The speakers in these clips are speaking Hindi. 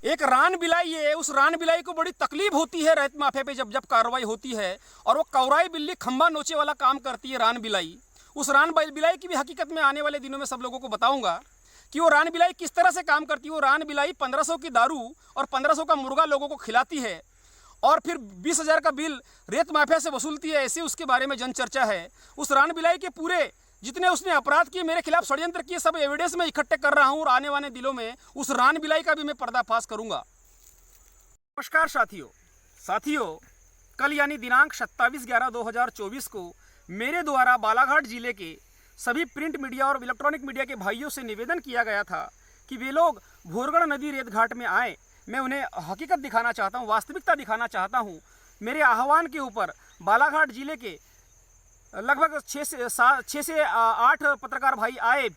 एक रान बिलाई है, उस रान बिलाई को बड़ी तकलीफ होती है रेत माफिया पे जब जब कार्रवाई होती है, और वो कौराई बिल्ली खंबा नोचे वाला काम करती है रान बिलाई। उस रान बिलाई की भी हकीकत में आने वाले दिनों में सब लोगों को बताऊंगा कि वो रान बिलाई किस तरह से काम करती है। वो रान बिलाई 1500 की दारू और 1500 का मुर्गा लोगों को खिलाती है और फिर 20,000 का बिल रेत माफिया से वसूलती है। ऐसे उसके बारे में जन चर्चा है। उस रान बिलाई के पूरे जितने उसने अपराध किए, मेरे खिलाफ षड्यंत्र किए, सब एविडेंस में इकट्ठे कर रहा हूं और आने वाले दिनों में उस रान बिलाई का भी मैं पर्दाफाश करूंगा। नमस्कार साथियों, कल यानी दिनांक 27/11/2024 को मेरे द्वारा बालाघाट जिले के सभी प्रिंट मीडिया और इलेक्ट्रॉनिक मीडिया के भाइयों से निवेदन किया गया था कि वे लोग भोरगढ़ नदी रेत घाट में आए। मैं उन्हें हकीकत दिखाना चाहता हूं, वास्तविकता दिखाना चाहता हूं। मेरे आह्वान के ऊपर बालाघाट जिले के लगभग 6 से 8 पत्रकार भाई आए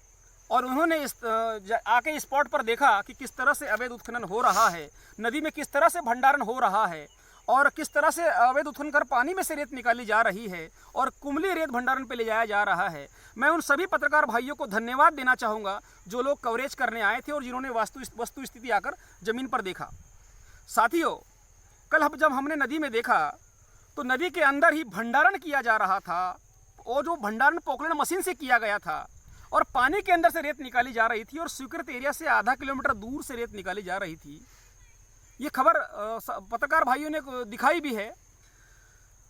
और उन्होंने आके स्पॉट पर देखा कि किस तरह से अवैध उत्खनन हो रहा है, नदी में किस तरह से भंडारण हो रहा है और किस तरह से अवैध उत्खनन कर पानी में से रेत निकाली जा रही है और कुमली रेत भंडारण पे ले जाया जा रहा है। मैं उन सभी पत्रकार भाइयों को धन्यवाद देना चाहूँगा जो लोग कवरेज करने आए थे और जिन्होंने वस्तु स्थिति आकर ज़मीन पर देखा। साथियों, कल जब हमने नदी में देखा तो नदी के अंदर ही भंडारण किया जा रहा था और जो भंडारण पोखरण मशीन से किया गया था और पानी के अंदर से रेत निकाली जा रही थी और स्वीकृत एरिया से आधा किलोमीटर दूर से रेत निकाली जा रही थी। ये खबर पत्रकार भाइयों ने दिखाई भी है।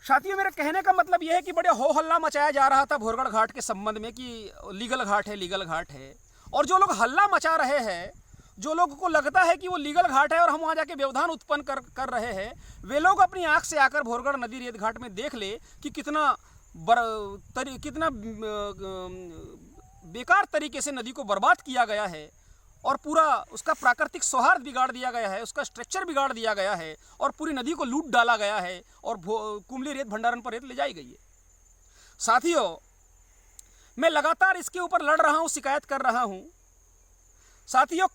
साथियों, मेरे कहने का मतलब यह है कि बड़े हो हल्ला मचाया जा रहा था भोरगढ़ घाट के संबंध में कि लीगल घाट है और जो लोग हल्ला मचा रहे हैं, जो लोगों को लगता है कि वो लीगल घाट है और हम वहाँ जाके व्यवधान उत्पन्न कर रहे हैं, वे लोग अपनी आँख से आकर भोरगढ़ नदी रेत घाट में देख ले कि कितना बेकार तरीके से नदी को बर्बाद किया गया है और पूरा उसका प्राकृतिक सौहार्द बिगाड़ दिया गया है, उसका स्ट्रक्चर बिगाड़ दिया गया है और पूरी नदी को लूट डाला गया है और कुमली रेत भंडारण पर रेत ले जाई गई है। साथियों, मैं लगातार इसके ऊपर लड़ रहा हूँ, शिकायत कर रहा हूँ। साथियों,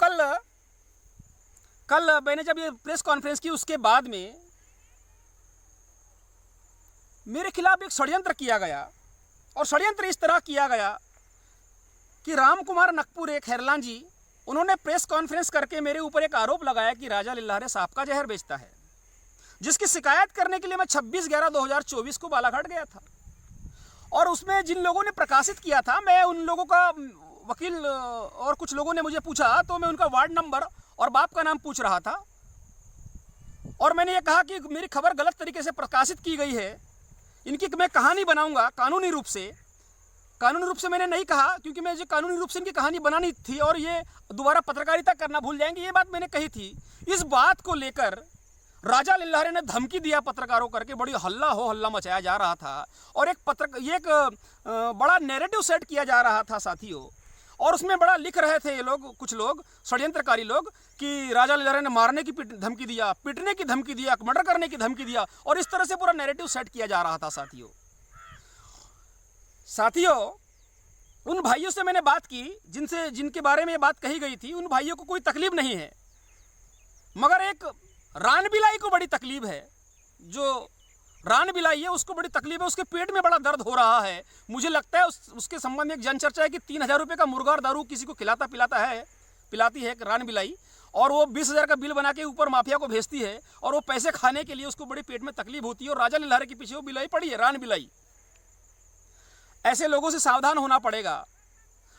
कल मैंने जब ये प्रेस कॉन्फ्रेंस की उसके बाद में मेरे खिलाफ एक षड्यंत्र किया गया और षड्यंत्र इस तरह किया गया कि राम कुमार नकपुर एक खैरलान जी, उन्होंने प्रेस कॉन्फ्रेंस करके मेरे ऊपर एक आरोप लगाया कि राजा लिल्लारे सांप का जहर बेचता है, जिसकी शिकायत करने के लिए मैं 26/11/2024 को बालाघाट गया था। और उसमें जिन लोगों ने प्रकाशित किया था, मैं उन लोगों का वकील और कुछ लोगों ने मुझे पूछा तो मैं उनका वार्ड नंबर और बाप का नाम पूछ रहा था और मैंने ये कहा कि मेरी खबर गलत तरीके से प्रकाशित की गई है, इनकी मैं कहानी बनाऊंगा कानूनी रूप से मैंने नहीं कहा, क्योंकि मैं जो कानूनी रूप से इनकी कहानी बनानी थी और ये दोबारा पत्रकारिता करना भूल जाएंगे, ये बात मैंने कही थी। इस बात को लेकर राजा लिल्लारे ने धमकी दिया पत्रकारों करके, बड़ी हल्ला मचाया जा रहा था और एक बड़ा नैरेटिव सेट किया जा रहा था साथियों। और उसमें बड़ा लिख रहे थे ये लोग, कुछ लोग षड्यंत्रकारी लोग, कि राजा लिल्लारे ने मारने की धमकी दिया, पीटने की धमकी दिया, मर्डर करने की धमकी दिया और इस तरह से पूरा नैरेटिव सेट किया जा रहा था साथियों, उन भाइयों से मैंने बात की जिनके बारे में ये बात कही गई थी। उन भाइयों को कोई तकलीफ नहीं है, मगर एक रान बिलाई को बड़ी तकलीफ है। जो रान बिलाई है उसको बड़ी तकलीफ है, उसके पेट में बड़ा दर्द हो रहा है। मुझे लगता है उसके संबंध में एक जन चर्चा है कि 3,000 रुपये का मुर्गा और दारू किसी को पिलाती है एक रान बिलाई, और वो 20,000 का बिल बना के ऊपर माफिया को भेजती है और वो पैसे खाने के लिए उसको बड़ी पेट में तकलीफ होती है और राजा लिल्लारे के पीछे वो बिलाई पड़ी है, रान बिलाई। ऐसे लोगों से सावधान होना पड़ेगा।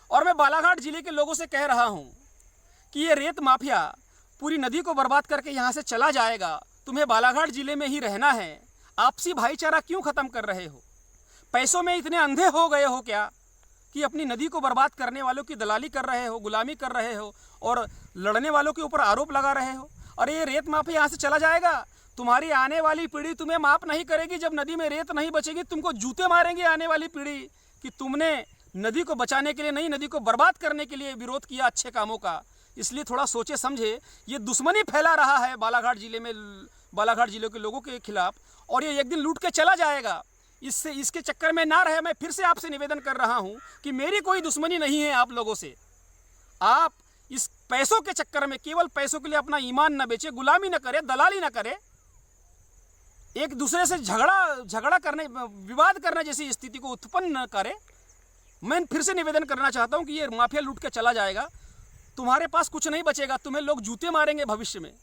और मैं बालाघाट जिले के लोगों से कह रहा हूं कि ये रेत माफिया पूरी नदी को बर्बाद करके यहां से चला जाएगा, तुम्हें बालाघाट जिले में ही रहना है। आपसी भाईचारा क्यों खत्म कर रहे हो? पैसों में इतने अंधे हो गए हो क्या कि अपनी नदी को बर्बाद करने वालों की दलाली कर रहे हो, गुलामी कर रहे हो और लड़ने वालों के ऊपर आरोप लगा रहे हो? अरे ये रेत माफिया यहाँ से चला जाएगा, तुम्हारी आने वाली पीढ़ी तुम्हें माफ नहीं करेगी। जब नदी में रेत नहीं बचेगी, तुमको जूते मारेंगे आने वाली पीढ़ी कि तुमने नदी को बचाने के लिए नहीं, नदी को बर्बाद करने के लिए विरोध किया अच्छे कामों का। इसलिए थोड़ा सोचे समझे। ये दुश्मनी फैला रहा है बालाघाट जिले के लोगों के खिलाफ और ये एक दिन लूट के चला जाएगा। इसके चक्कर में ना रहे। मैं फिर से आपसे निवेदन कर रहा हूं कि मेरी कोई दुश्मनी नहीं है आप लोगों से। आप इस पैसों के चक्कर में केवल पैसों के लिए अपना ईमान न बेचे, गुलामी न करे, दलाली न करे, एक दूसरे से झगड़ा करने, विवाद करने जैसी स्थिति को उत्पन्न न करे। मैं फिर से निवेदन करना चाहता हूं कि ये माफिया लूट के चला जाएगा, तुम्हारे पास कुछ नहीं बचेगा, तुम्हें लोग जूते मारेंगे भविष्य में।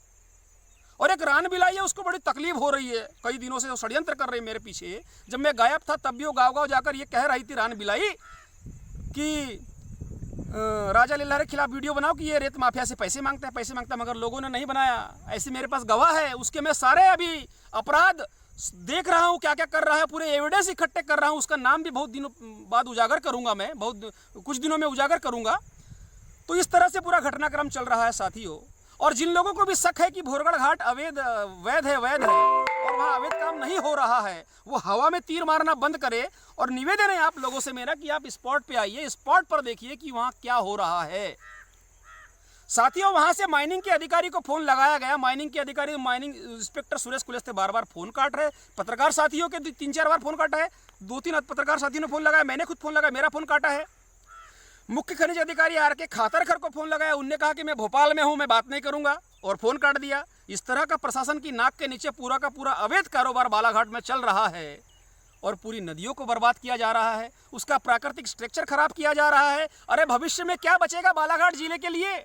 और एक रान बिलाई है, उसको बड़ी तकलीफ हो रही है, कई दिनों से वो षड्यंत्र कर रही है मेरे पीछे। जब मैं गायब था तब भी वो गाँव गाँव जाकर ये कह रही थी रान बिलाई कि राजा लीला के खिलाफ वीडियो बनाओ कि ये रेत माफिया से पैसे मांगता है, मगर लोगों ने नहीं बनाया। ऐसे मेरे पास गवाह है, उसके मैं सारे अभी अपराध देख रहा हूँ, क्या क्या कर रहा है, पूरे एविडेंस इकट्ठे कर रहा हूँ। उसका नाम भी बहुत दिनों बाद उजागर करूँगा, मैं बहुत कुछ दिनों में उजागर करूँगा। तो इस तरह से पूरा घटनाक्रम चल रहा है साथियों। और जिन लोगों को भी शक है कि भोरगढ़ घाट वैध है और वहाँ अवैध काम नहीं हो रहा है, वो हवा में तीर मारना बंद करे। और निवेदन है आप लोगों से मेरा कि आप स्पॉट पे आइए, स्पॉट पर देखिए कि वहाँ क्या हो रहा है। साथियों, वहाँ से माइनिंग के अधिकारी को फोन लगाया गया। माइनिंग के अधिकारी, माइनिंग इंस्पेक्टर सुरेश कुलस्ते बार-बार फोन काट रहे। पत्रकार साथियों के 3-4 बार फोन काटा है, 2-3 पत्रकार साथियों ने फोन लगाया, मैंने खुद फोन लगाया, मेरा फोन काटा है। मुख्य खनिज अधिकारी आर के खातरकर को फोन लगाया, उनने कहा कि मैं भोपाल में हूं, मैं बात नहीं करूंगा, और फोन काट दिया। इस तरह का प्रशासन की नाक के नीचे पूरा का पूरा अवैध कारोबार बालाघाट में चल रहा है और पूरी नदियों को बर्बाद किया जा रहा है, उसका प्राकृतिक स्ट्रक्चर खराब किया जा रहा है। अरे भविष्य में क्या बचेगा बालाघाट जिले के लिए?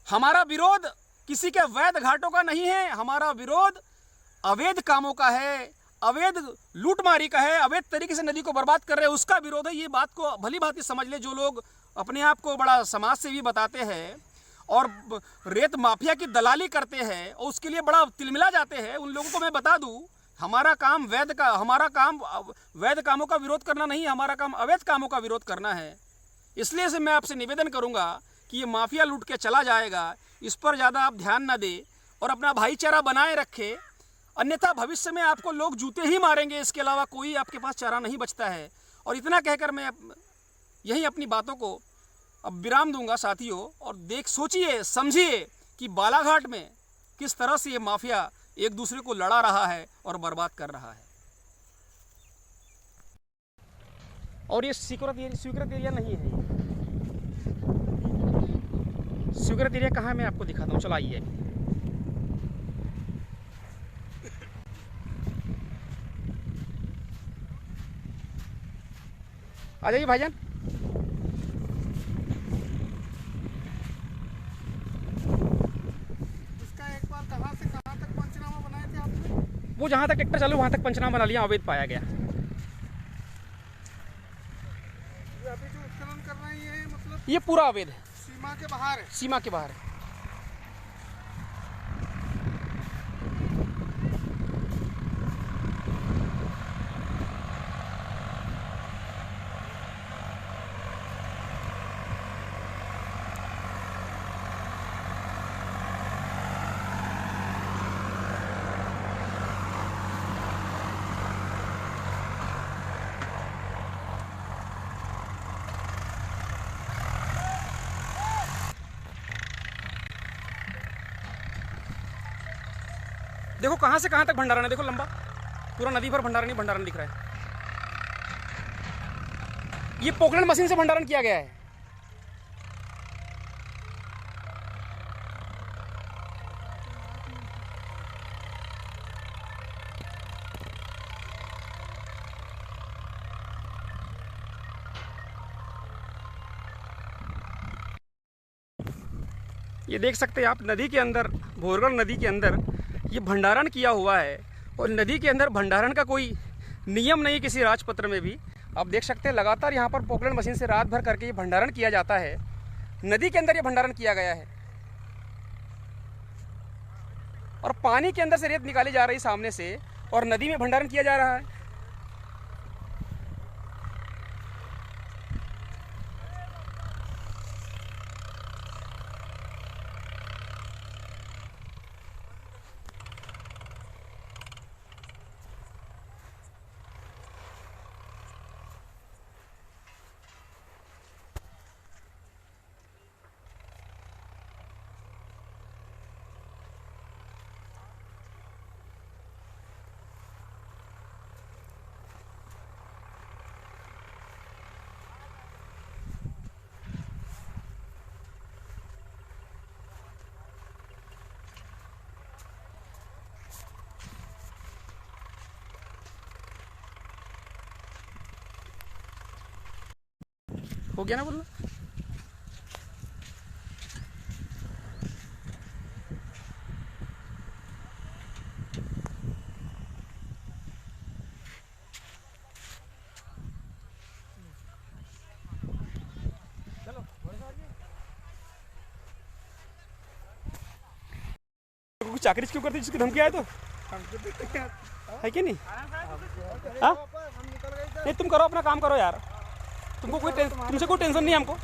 हमारा विरोध किसी के वैध घाटों का नहीं है, हमारा विरोध अवैध कामों का है, अवैध लूटमारी का है, अवैध तरीके से नदी को बर्बाद कर रहे हैं, उसका विरोध है। ये बात को भली भांति समझ ले जो लोग अपने आप को बड़ा समाज सेवी बताते हैं और रेत माफिया की दलाली करते हैं और उसके लिए बड़ा तिलमिला जाते हैं, उन लोगों को मैं बता दूं, हमारा काम वैध कामों का विरोध करना नहीं, हमारा काम अवैध कामों का विरोध करना है। इसलिए से मैं आपसे निवेदन करूंगा कि ये माफिया लूट के चला जाएगा, इस पर ज़्यादा आप ध्यान न दें और अपना भाईचारा बनाए रखें, अन्यथा भविष्य में आपको लोग जूते ही मारेंगे, इसके अलावा कोई आपके पास चारा नहीं बचता है। और इतना कहकर मैं यही अपनी बातों को अब विराम दूंगा साथियों। और सोचिए समझिए कि बालाघाट में किस तरह से ये माफिया एक दूसरे को लड़ा रहा है और बर्बाद कर रहा है। और ये स्वीकृत एरिया नहीं है। स्वीकृत एरिया कहाँ है मैं आपको दिखाता हूँ, चलो आइए। आ जाइए भाईजान। इसका एक बार कहाँ से कहाँ तक पंचनामा बनाए थे आपने? वो जहाँ तक ट्रैक्टर चालू वहाँ तक पंचनामा बना लिया, अवैध पाया गया। ये अभी जो उत्खनन कर रहे हैं ये मतलब ये पूरा अवैध है, सीमा के बाहर है। सीमा के बाहर है। देखो कहाँ से कहाँ तक भंडारण है, देखो लंबा पूरा नदी भर भंडारण ही भंडारण दिख रहा है। ये पोकलैंड मशीन से भंडारण किया गया है। ये देख सकते हैं आप, नदी के अंदर, भोरगढ़ नदी के अंदर ये भंडारण किया हुआ है। और नदी के अंदर भंडारण का कोई नियम नहीं किसी राजपत्र में भी। आप देख सकते हैं लगातार यहाँ पर पोकलैंड मशीन से रात भर करके ये भंडारण किया जाता है। नदी के अंदर ये भंडारण किया गया है और पानी के अंदर से रेत निकाली जा रही सामने से और नदी में भंडारण किया जा रहा है। हो गया ना बोलना। को चाकरी क्यों करती जिसकी धमकी आए तो हमको तो क्या है कि नहीं? हाँ हम निकल गए नहीं, तुम करो अपना काम करो यार, तुमको कोई तुमसे कोई टेंशन नहीं है हमको।